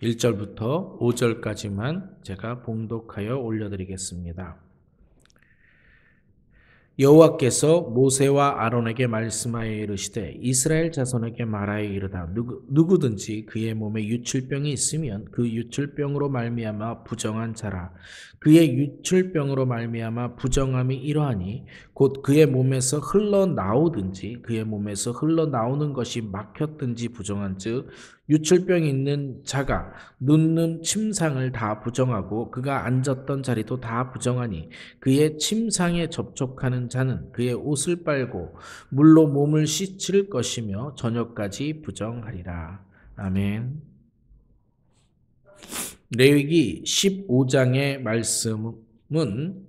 1절부터 5절까지만 제가 봉독하여 올려드리겠습니다. 여호와께서 모세와 아론에게 말씀하여 이르시되 이스라엘 자손에게 말하여 이르다 누구든지 그의 몸에 유출병이 있으면 그 유출병으로 말미암아 부정한 자라 그의 유출병으로 말미암아 부정함이 이러하니 곧 그의 몸에서 흘러나오든지 그의 몸에서 흘러나오는 것이 막혔든지 부정한즉 유출병이 있는 자가 눕는 침상을 다 부정하고 그가 앉았던 자리도 다 부정하니 그의 침상에 접촉하는 자는 그의 옷을 빨고 물로 몸을 씻을 것이며 저녁까지 부정하리라. 아멘. 레위기 15장의 말씀은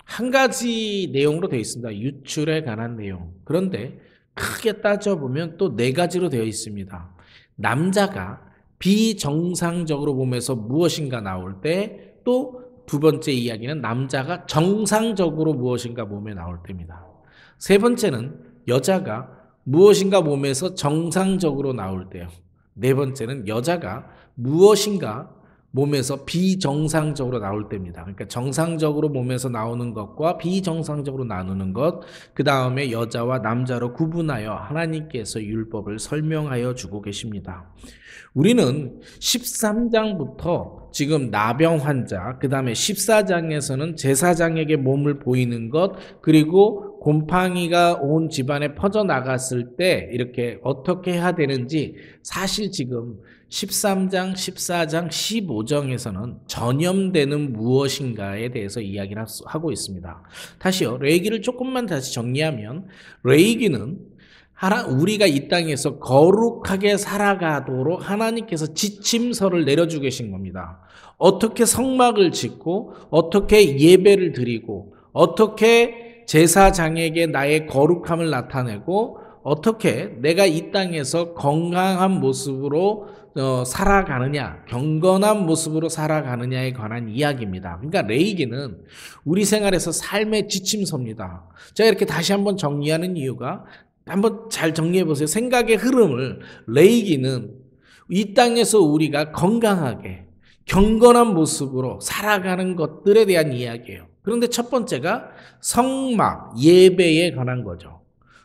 한 가지 내용으로 되어 있습니다. 유출에 관한 내용. 그런데 크게 따져보면 또 네 가지로 되어 있습니다. 남자가 비정상적으로 몸에서 무엇인가 나올 때 또 두 번째 이야기는 남자가 정상적으로 무엇인가 몸에 나올 때입니다. 세 번째는 여자가 무엇인가 몸에서 정상적으로 나올 때요. 네 번째는 여자가 무엇인가 몸에서 비정상적으로 나올 때입니다. 그러니까 정상적으로 몸에서 나오는 것과 비정상적으로 나누는 것, 그 다음에 여자와 남자로 구분하여 하나님께서 율법을 설명하여 주고 계십니다. 우리는 13장부터 지금 나병 환자, 그 다음에 14장에서는 제사장에게 몸을 보이는 것, 그리고 곰팡이가 온 집안에 퍼져나갔을 때 이렇게 어떻게 해야 되는지 사실 지금 13장, 14장, 15장에서는 전염되는 무엇인가에 대해서 이야기를 하고 있습니다. 다시요, 레위기를 조금만 다시 정리하면 레위기는 우리가 이 땅에서 거룩하게 살아가도록 하나님께서 지침서를 내려주고 계신 겁니다. 어떻게 성막을 짓고 어떻게 예배를 드리고 어떻게 제사장에게 나의 거룩함을 나타내고 어떻게 내가 이 땅에서 건강한 모습으로 살아가느냐, 경건한 모습으로 살아가느냐에 관한 이야기입니다. 그러니까 레위기는 우리 생활에서 삶의 지침서입니다. 제가 이렇게 다시 한번 정리하는 이유가 한번 잘 정리해 보세요. 생각의 흐름을 레위기는 이 땅에서 우리가 건강하게 경건한 모습으로 살아가는 것들에 대한 이야기예요. 그런데 첫 번째가 성막, 예배에 관한 거죠.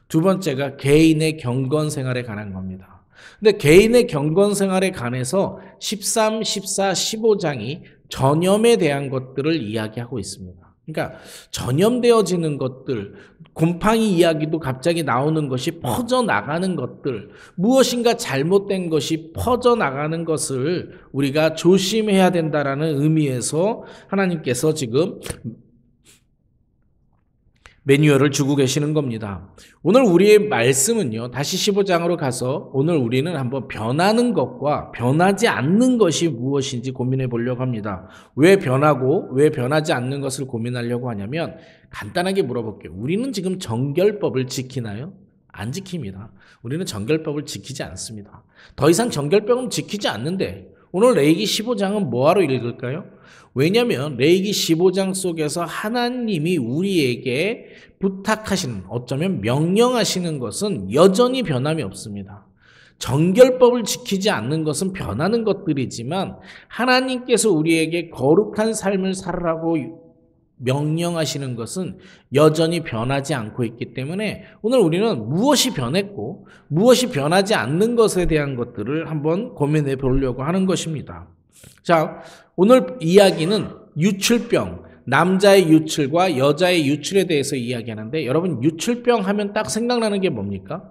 두 번째가 개인의 경건 생활에 관한 겁니다. 근데 개인의 경건 생활에 관해서 13, 14, 15장이 전염에 대한 것들을 이야기하고 있습니다. 그러니까 전염되어지는 것들, 곰팡이 이야기도 갑자기 나오는 것이 퍼져나가는 것들, 무엇인가 잘못된 것이 퍼져나가는 것을 우리가 조심해야 된다라는 의미에서 하나님께서 지금 매뉴얼을 주고 계시는 겁니다. 오늘 우리의 말씀은요, 다시 15장으로 가서 오늘 우리는 한번 변하는 것과 변하지 않는 것이 무엇인지 고민해 보려고 합니다. 왜 변하고 왜 변하지 않는 것을 고민하려고 하냐면 간단하게 물어볼게요. 우리는 지금 정결법을 지키나요? 안 지킵니다. 우리는 정결법을 지키지 않습니다. 더 이상 정결법은 지키지 않는데 오늘 레위기 15장은 뭐하러 읽을까요? 왜냐하면 레위기 15장 속에서 하나님이 우리에게 부탁하시는, 어쩌면 명령하시는 것은 여전히 변함이 없습니다. 정결법을 지키지 않는 것은 변하는 것들이지만 하나님께서 우리에게 거룩한 삶을 살으라고 명령하시는 것은 여전히 변하지 않고 있기 때문에 오늘 우리는 무엇이 변했고 무엇이 변하지 않는 것에 대한 것들을 한번 고민해 보려고 하는 것입니다. 자, 오늘 이야기는 유출병, 남자의 유출과 여자의 유출에 대해서 이야기하는데 여러분 유출병 하면 딱 생각나는 게 뭡니까?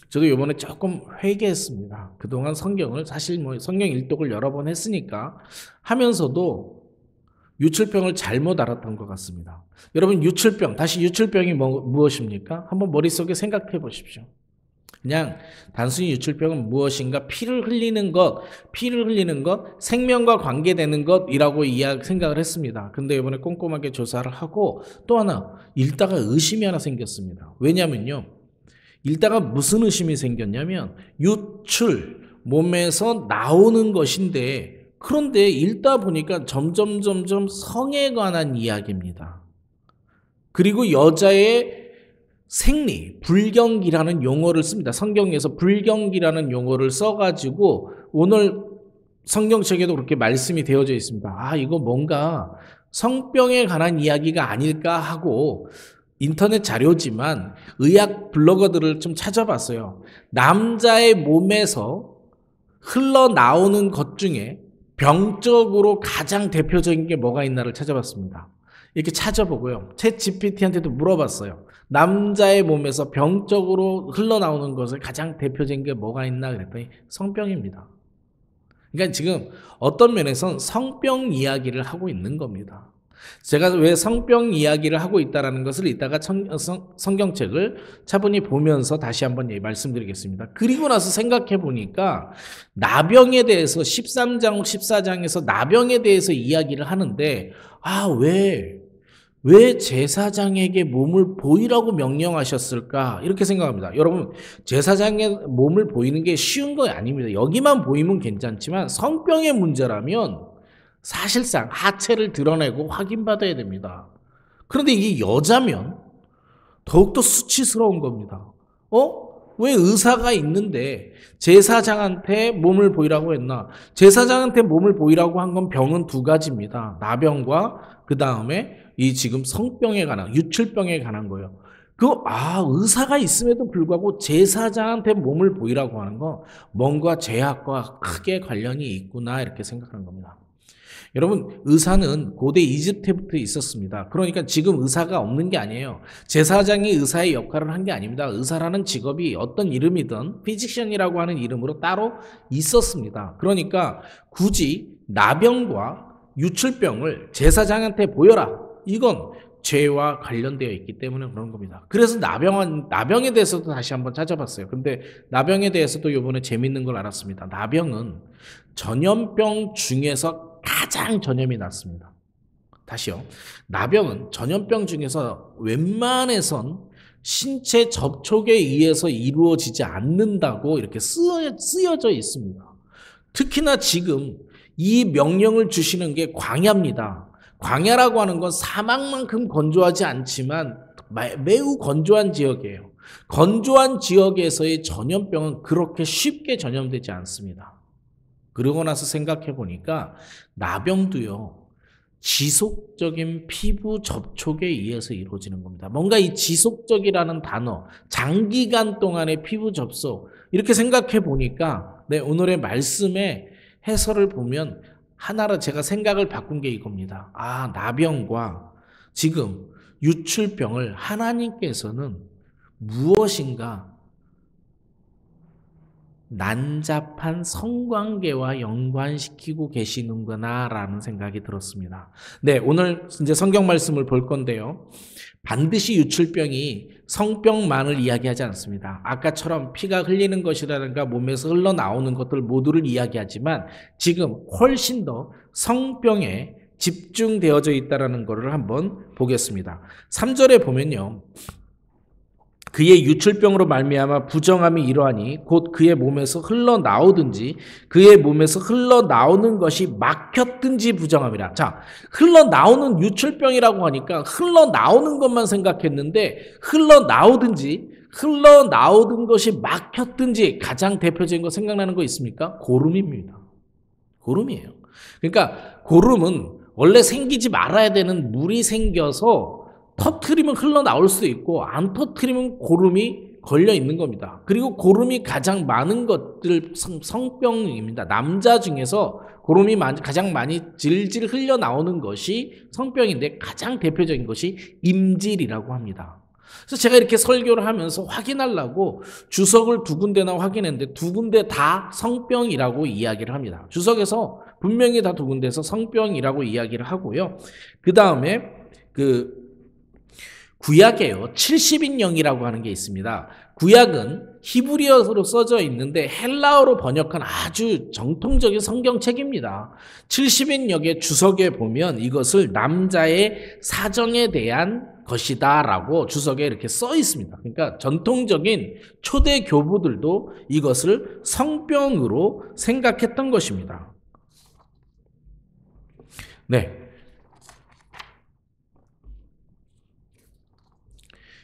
저도 이번에 조금 회개했습니다. 그동안 성경을 사실 성경 일독을 여러 번 했으니까 하면서도 유출병을 잘못 알았던 것 같습니다. 여러분 유출병, 다시 유출병이 무엇입니까? 한번 머릿속에 생각해 보십시오. 그냥 단순히 유출병은 무엇인가 피를 흘리는 것, 생명과 관계되는 것이라고 생각을 했습니다. 근데 이번에 꼼꼼하게 조사를 하고 또 하나 읽다가 의심이 하나 생겼습니다. 왜냐면요, 읽다가 무슨 의심이 생겼냐면 유출, 몸에서 나오는 것인데 그런데 읽다 보니까 점점 성에 관한 이야기입니다. 그리고 여자의 생리, 불경기라는 용어를 씁니다. 성경에서 불경기라는 용어를 써가지고 오늘 성경책에도 그렇게 말씀이 되어져 있습니다. 아, 이거 뭔가 성병에 관한 이야기가 아닐까 하고 인터넷 자료지만 의학 블로거들을 좀 찾아봤어요. 남자의 몸에서 흘러나오는 것 중에 병적으로 가장 대표적인 게 뭐가 있나를 찾아봤습니다. 이렇게 찾아보고요. 챗 GPT한테도 물어봤어요. 남자의 몸에서 병적으로 흘러나오는 것을 가장 대표적인 게 뭐가 있나 그랬더니 성병입니다. 그러니까 지금 어떤 면에선 성병 이야기를 하고 있는 겁니다. 제가 왜 성병 이야기를 하고 있다는 것을 이따가 성경책을 차분히 보면서 다시 한번 말씀드리겠습니다. 그리고 나서 생각해 보니까 나병에 대해서 13장, 14장에서 나병에 대해서 이야기를 하는데 왜 제사장에게 몸을 보이라고 명령하셨을까? 이렇게 생각합니다. 여러분, 제사장의 몸을 보이는 게 쉬운 거 아닙니다. 여기만 보이면 괜찮지만 성병의 문제라면 사실상 하체를 드러내고 확인받아야 됩니다. 그런데 이게 여자면 더욱더 수치스러운 겁니다. 왜 의사가 있는데 제사장한테 몸을 보이라고 했나? 제사장한테 몸을 보이라고 한 건 병은 두 가지입니다. 나병과 그 다음에 이 지금 성병에 관한, 유출병에 관한 거예요. 의사가 있음에도 불구하고 제사장한테 몸을 보이라고 하는 건 뭔가 죄악과 크게 관련이 있구나 이렇게 생각하는 겁니다. 여러분, 의사는 고대 이집트부터 있었습니다. 그러니까 지금 의사가 없는 게 아니에요. 제사장이 의사의 역할을 한 게 아닙니다. 의사라는 직업이 어떤 이름이든 피지션이라고 하는 이름으로 따로 있었습니다. 그러니까 굳이 나병과 유출병을 제사장한테 보여라. 이건 죄와 관련되어 있기 때문에 그런 겁니다. 그래서 나병에 대해서도 다시 한번 찾아봤어요. 근데 나병에 대해서도 이번에 재밌는 걸 알았습니다. 나병은 전염병 중에서 가장 전염이 낮습니다. 다시요. 나병은 전염병 중에서 웬만해선 신체 접촉에 의해서 이루어지지 않는다고 이렇게 쓰여져 있습니다. 특히나 지금 이 명령을 주시는 게 광야입니다. 광야라고 하는 건 사막만큼 건조하지 않지만 매우 건조한 지역이에요. 건조한 지역에서의 전염병은 그렇게 쉽게 전염되지 않습니다. 그러고 나서 생각해 보니까 나병도요, 지속적인 피부 접촉에 의해서 이루어지는 겁니다. 뭔가 이 지속적이라는 단어, 장기간 동안의 피부 접촉, 이렇게 생각해 보니까 오늘의 말씀의 해설을 보면 하나로 제가 생각을 바꾼 게 이겁니다. 나병과 지금 유출병을 하나님께서는 무엇인가 난잡한 성관계와 연관시키고 계시는구나라는 생각이 들었습니다. 오늘 이제 성경 말씀을 볼 건데요. 반드시 유출병이 성병만을 이야기하지 않습니다. 아까처럼 피가 흘리는 것이라든가 몸에서 흘러나오는 것들 모두를 이야기하지만 지금 훨씬 더 성병에 집중되어져 있다는 것을 한번 보겠습니다. 3절에 보면요. 그의 유출병으로 말미암아 부정함이 이러하니 곧 그의 몸에서 흘러나오든지 그의 몸에서 흘러나오는 것이 막혔든지 부정함이라. 자, 흘러나오는 유출병이라고 하니까 흘러나오는 것만 생각했는데 흘러나오든 것이 막혔든지 가장 대표적인 거 생각나는 거 있습니까? 고름입니다. 고름이에요. 그러니까 고름은 원래 생기지 말아야 되는 물이 생겨서 터트리면 흘러나올 수도 있고 안 터트리면 고름이 걸려 있는 겁니다. 그리고 고름이 가장 많은 것들 성병입니다. 남자 중에서 고름이 가장 많이 질질 흘러나오는 것이 성병인데 가장 대표적인 것이 임질이라고 합니다. 그래서 제가 이렇게 설교를 하면서 확인하려고 주석을 두 군데나 확인했는데 두 군데 다 성병이라고 이야기를 합니다. 주석에서 분명히 다 두 군데에서 성병이라고 이야기를 하고요. 그 다음에 구약에요. 70인령이라고 하는 게 있습니다. 구약은 히브리어로 써져 있는데 헬라어로 번역한 아주 정통적인 성경책입니다. 70인역의 주석에 보면 이것을 남자의 사정에 대한 것이다 라고 주석에 이렇게 써 있습니다. 그러니까 전통적인 초대 교부들도 이것을 성병으로 생각했던 것입니다.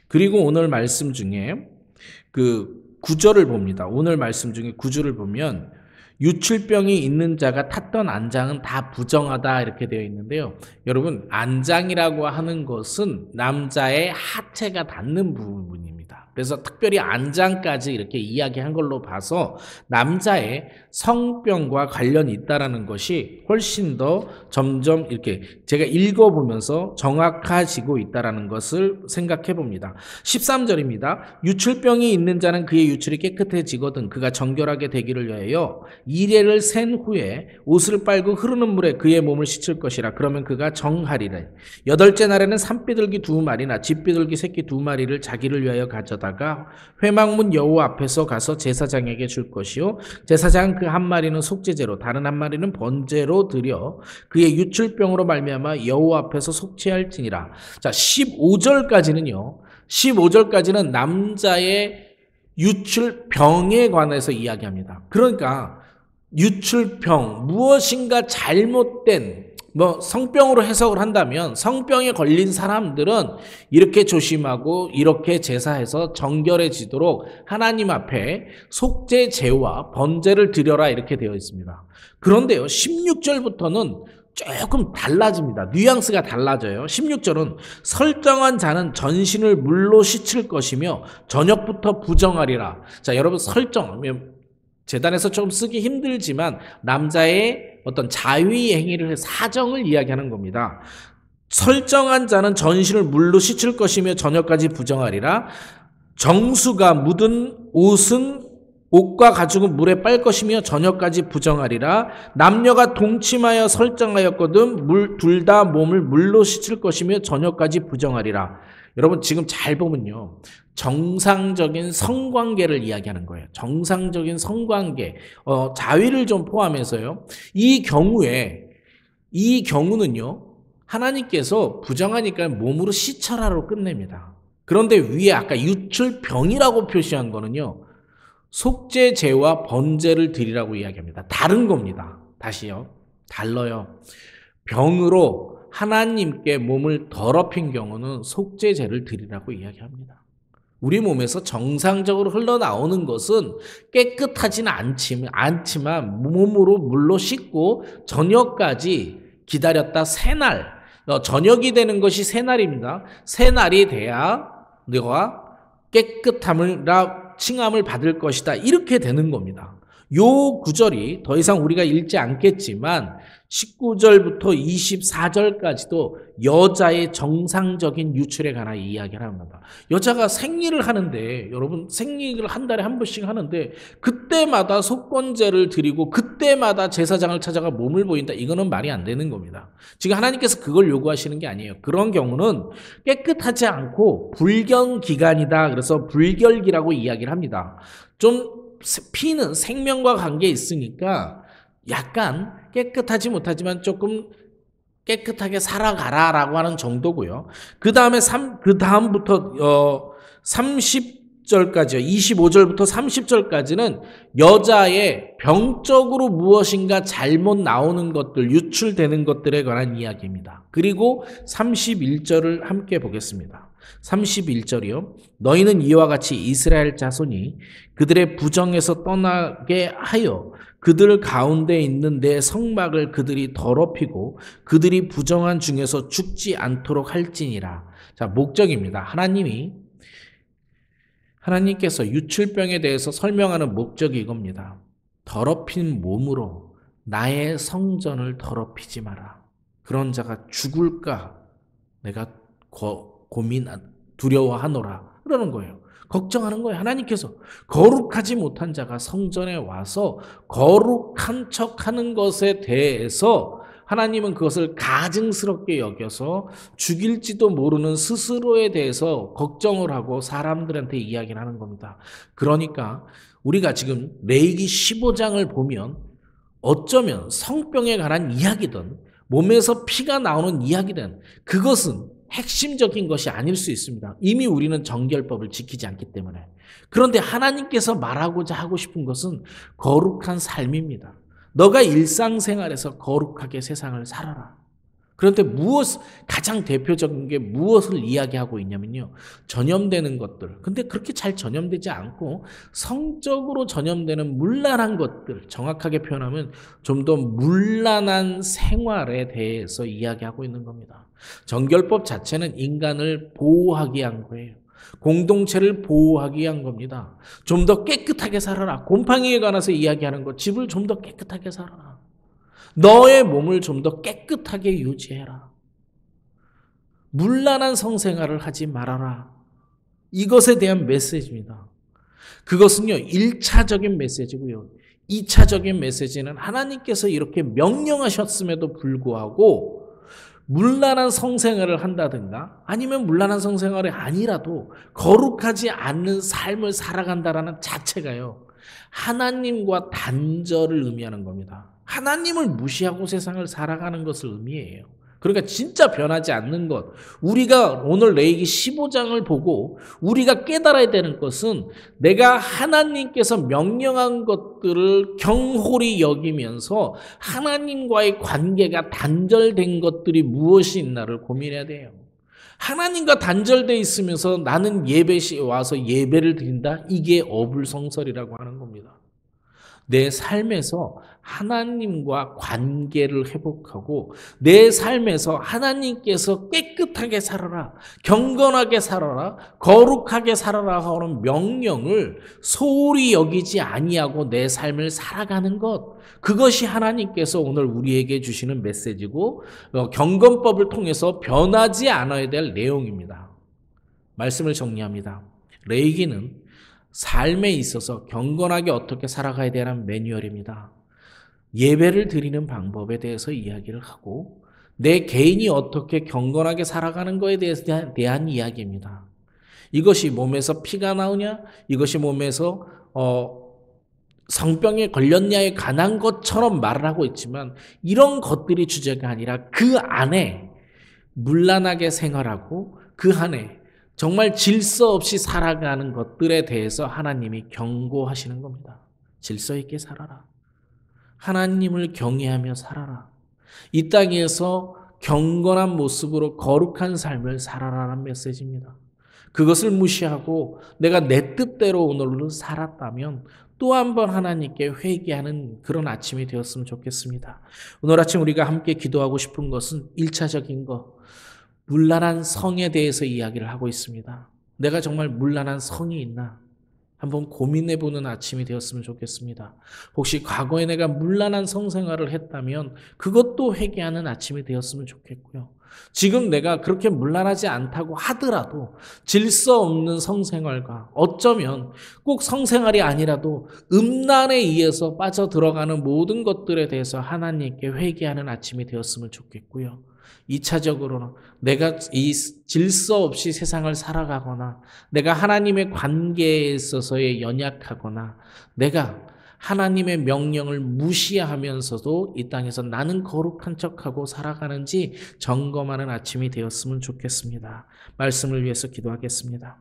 그리고 오늘 말씀 중에 그 구절을 봅니다. 오늘 말씀 중에 구절을 보면 유출병이 있는 자가 탔던 안장은 다 부정하다 이렇게 되어 있는데요. 여러분 안장이라고 하는 것은 남자의 하체가 닿는 부분입니다. 그래서 특별히 안장까지 이렇게 이야기한 걸로 봐서 남자의 성병과 관련이 있다라는 것이 훨씬 더 점점 이렇게 제가 읽어보면서 정확해지고 있다라는 것을 생각해 봅니다. 13절입니다. 유출병이 있는 자는 그의 유출이 깨끗해지거든 그가 정결하게 되기를 위하여 이레를 센 후에 옷을 빨고 흐르는 물에 그의 몸을 씻을 것이라. 그러면 그가 정하리라. 여덟째 날에는 산비둘기 2마리나 집비둘기 새끼 2마리를 자기를 위하여 가져다가 회막문 여호와 앞에서 가서 제사장에게 줄 것이요 제사장은 그 한 마리는 속죄제로 다른 한 마리는 번제로 드려 그의 유출병으로 말미암아 여호와 앞에서 속죄할지니라. 자, 15절까지는 남자의 유출병에 관해서 이야기합니다. 그러니까 유출병, 무엇인가 잘못된 성병으로 해석을 한다면 성병에 걸린 사람들은 이렇게 조심하고 이렇게 제사해서 정결해지도록 하나님 앞에 속죄제와 번제를 드려라 이렇게 되어 있습니다. 그런데요 16절부터는 조금 달라집니다. 뉘앙스가 달라져요. 16절은 설정한 자는 전신을 물로 씻을 것이며 저녁부터 부정하리라. 자, 여러분 설정 재단에서 조금 쓰기 힘들지만 남자의 어떤 자위 행위를 사정을 이야기하는 겁니다. 설정한 자는 전신을 물로 씻을 것이며 저녁까지 부정하리라. 정수가 묻은 옷과 가죽은 물에 빨 것이며 저녁까지 부정하리라. 남녀가 동침하여 설정하였거든 둘 다 몸을 물로 씻을 것이며 저녁까지 부정하리라. 여러분 지금 잘 보면요. 정상적인 성관계를 이야기하는 거예요. 정상적인 성관계, 자위를 좀 포함해서요. 이 경우는요. 하나님께서 부정하니까 몸으로 씻어라로 끝냅니다. 그런데 위에 아까 유출병이라고 표시한 거는요. 속죄제와 번제를 드리라고 이야기합니다. 다른 겁니다. 다시요. 달라요. 병으로 하나님께 몸을 더럽힌 경우는 속죄제를 드리라고 이야기합니다. 우리 몸에서 정상적으로 흘러나오는 것은 깨끗하지는 않지만 몸으로 물로 씻고 저녁까지 기다렸다 새날, 저녁이 되는 것이 새날입니다. 새날이 돼야 너가 깨끗함이라 칭함을 받을 것이다. 이렇게 되는 겁니다. 요 구절이 더 이상 우리가 읽지 않겠지만 19절부터 24절까지도 여자의 정상적인 유출에 관한 이야기를 합니다. 여자가 생리를 하는데 여러분 생리를 한 달에 한 번씩 하는데 그때마다 속건제를 드리고 그때마다 제사장을 찾아가 몸을 보인다. 이거는 말이 안 되는 겁니다. 지금 하나님께서 그걸 요구하시는 게 아니에요. 그런 경우는 깨끗하지 않고 불경기간이다. 그래서 불결기라고 이야기를 합니다. 좀 피는 생명과 관계 있으니까 약간 깨끗하지 못하지만 조금 깨끗하게 살아가라라고 하는 정도고요. 그 다음부터 30절까지요. 25절부터 30절까지는 여자의 병적으로 무엇인가 잘못 나오는 것들, 유출되는 것들에 관한 이야기입니다. 그리고 31절을 함께 보겠습니다. 31절이요. 너희는 이와 같이 이스라엘 자손이 그들의 부정에서 떠나게 하여 그들 가운데 있는 내 성막을 그들이 더럽히고 그들이 부정한 중에서 죽지 않도록 할지니라. 자, 목적입니다. 하나님께서 유출병에 대해서 설명하는 목적이 이겁니다. 더럽힌 몸으로 나의 성전을 더럽히지 마라. 그런 자가 죽을까 내가 두려워하노라. 그러는 거예요. 걱정하는 거예요. 하나님께서 거룩하지 못한 자가 성전에 와서 거룩한 척하는 것에 대해서 하나님은 그것을 가증스럽게 여겨서 죽일지도 모르는 스스로에 대해서 걱정을 하고 사람들한테 이야기를 하는 겁니다. 그러니까 우리가 지금 레위기 15장을 보면 어쩌면 성병에 관한 이야기든 몸에서 피가 나오는 이야기든 그것은 핵심적인 것이 아닐 수 있습니다. 이미 우리는 정결법을 지키지 않기 때문에. 그런데 하나님께서 말하고자 하고 싶은 것은 거룩한 삶입니다. 너가 일상생활에서 거룩하게 세상을 살아라. 그런데 가장 대표적인 게 무엇을 이야기하고 있냐면요. 전염되는 것들. 근데 그렇게 잘 전염되지 않고 성적으로 전염되는 문란한 것들, 정확하게 표현하면 좀 더 문란한 생활에 대해서 이야기하고 있는 겁니다. 정결법 자체는 인간을 보호하기 위한 거예요. 공동체를 보호하기 위한 겁니다. 좀 더 깨끗하게 살아라. 곰팡이에 관해서 이야기하는 것, 집을 좀 더 깨끗하게 살아라. 너의 몸을 좀 더 깨끗하게 유지해라. 문란한 성생활을 하지 말아라. 이것에 대한 메시지입니다. 그것은요, 1차적인 메시지고요. 2차적인 메시지는 하나님께서 이렇게 명령하셨음에도 불구하고 문란한 성생활을 한다든가 아니면 문란한 성생활이 아니라도 거룩하지 않는 삶을 살아간다라는 자체가요. 하나님과 단절을 의미하는 겁니다. 하나님을 무시하고 세상을 살아가는 것을 의미해요. 그러니까 진짜 변하지 않는 것. 우리가 오늘 레위기 15장을 보고 우리가 깨달아야 되는 것은 내가 하나님께서 명령한 것들을 경홀히 여기면서 하나님과의 관계가 단절된 것들이 무엇이 있나를 고민해야 돼요. 하나님과 단절되어 있으면서 나는 예배시에 와서 예배를 드린다? 이게 어불성설이라고 하는 겁니다. 내 삶에서 하나님과 관계를 회복하고 내 삶에서 하나님께서 깨끗하게 살아라, 경건하게 살아라, 거룩하게 살아라 하는 명령을 소홀히 여기지 아니하고 내 삶을 살아가는 것, 그것이 하나님께서 오늘 우리에게 주시는 메시지고 경건법을 통해서 변하지 않아야 될 내용입니다. 말씀을 정리합니다. 레위기는 삶에 있어서 경건하게 어떻게 살아가야 되는 매뉴얼입니다. 예배를 드리는 방법에 대해서 이야기를 하고 내 개인이 어떻게 경건하게 살아가는 것에 대한 이야기입니다. 이것이 몸에서 피가 나오냐, 이것이 몸에서 성병에 걸렸냐에 관한 것처럼 말을 하고 있지만 이런 것들이 주제가 아니라 그 안에 문란하게 생활하고 그 안에 정말 질서 없이 살아가는 것들에 대해서 하나님이 경고하시는 겁니다. 질서 있게 살아라. 하나님을 경외하며 살아라. 이 땅에서 경건한 모습으로 거룩한 삶을 살아라는 메시지입니다. 그것을 무시하고 내가 내 뜻대로 오늘로 살았다면 또 한 번 하나님께 회개하는 그런 아침이 되었으면 좋겠습니다. 오늘 아침 우리가 함께 기도하고 싶은 것은 1차적인 것, 문란한 성에 대해서 이야기를 하고 있습니다. 내가 정말 문란한 성이 있나? 한번 고민해보는 아침이 되었으면 좋겠습니다. 혹시 과거에 내가 문란한 성생활을 했다면 그것도 회개하는 아침이 되었으면 좋겠고요. 지금 내가 그렇게 문란하지 않다고 하더라도 질서 없는 성생활과 어쩌면 꼭 성생활이 아니라도 음란에 의해서 빠져들어가는 모든 것들에 대해서 하나님께 회개하는 아침이 되었으면 좋겠고요. 2차적으로는 내가 이 질서 없이 세상을 살아가거나 내가 하나님의 관계에 있어서의 연약하거나 내가 하나님의 명령을 무시하면서도 이 땅에서 나는 거룩한 척하고 살아가는지 점검하는 아침이 되었으면 좋겠습니다. 말씀을 위해서 기도하겠습니다.